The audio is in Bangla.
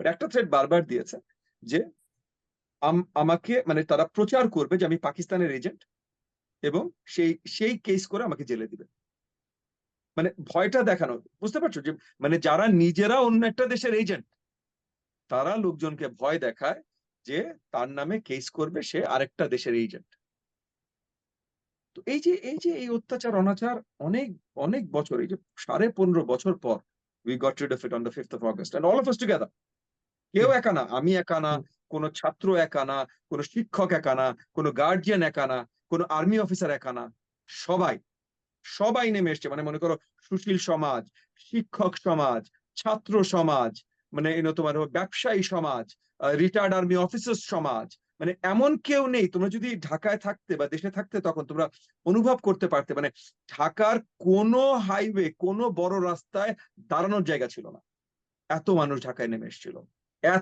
বাট একটা থ্রেট বারবার দিয়েছে যে আমাকে মানে তারা প্রচার করবে যে আমি পাকিস্তানের এজেন্ট, এবং সেই কেস করে আমাকে জেলে দিবে। মানে ভয়টা দেখানো, বুঝতে পারছো? যে মানে যারা নিজেরা অন্য একটা দেশের এজেন্ট, তারা লোকজনকে ভয় দেখায় যে তার নামে কেস করবে সে আরেকটা দেশের এজেন্ট। তো এই অত্যাচার অনাচার অনেক অনেক বছর, এই যে 15.5 বছর পর we got read of it on the 5th of August and all of us together. কেউ হুম, একা না, আমি একা না, হুম, কোনো ছাত্র একা না, কোনো শিক্ষক একা না, কোনো গার্জিয়ান একা না, কোনো আর্মি অফিসার একা না। সবাই সবাই নেমে এসছে। মানে মনে করো সুশীল সমাজ, শিক্ষক সমাজ, ছাত্র সমাজ, মানে তোমার ব্যবসায়ী সমাজ, রিটায়ার্ড আর্মি অফিসার্স সমাজ, মানে এমন কেউ নেই। তোমরা যদি ঢাকায় থাকতে বা দেশে থাকতে তখন তোমরা অনুভব করতে পারতে, মানে ঢাকার কোনো হাইওয়ে, কোনো বড় রাস্তায় দাঁড়ানোর জায়গা ছিল না, এত মানুষ ঢাকায় নেমে এসেছিল।